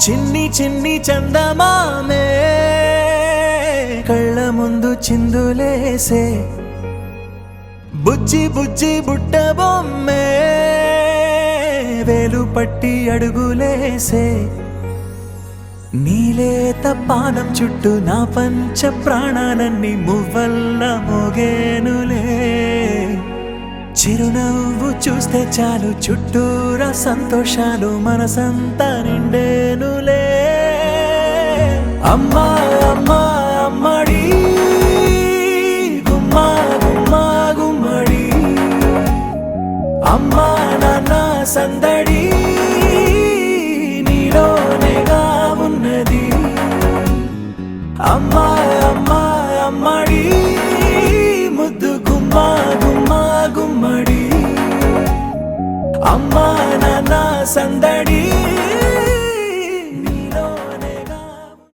చిన్ని చిన్ని చందమామే కళ్ళ ముందు చిందులేసే బుజ్జి బుజ్జి బుట్ట బొమ్మే వేలు పట్టి అడుగులేసే నీలేత పానం చుట్టూ నా పంచ ప్రాణాలన్నీ మువ్వల్ల మోగేనులే చిరునవ్వు చూస్తే చాలు చుట్టూరా సంతోషాలు మనసంతా నిండేనులే అమ్మా అమ్మా అమ్మడి గుమ్మా గుమ్మా గుమ్మడి అమ్మా నాన్న సందడి నీలోనేగా ఉన్నది అమ్మా అమ్మా అమ్మడి ముద్దు గుమ్మా గుమ్మా గుమ్మడి అమ్మా నాన్న సందడి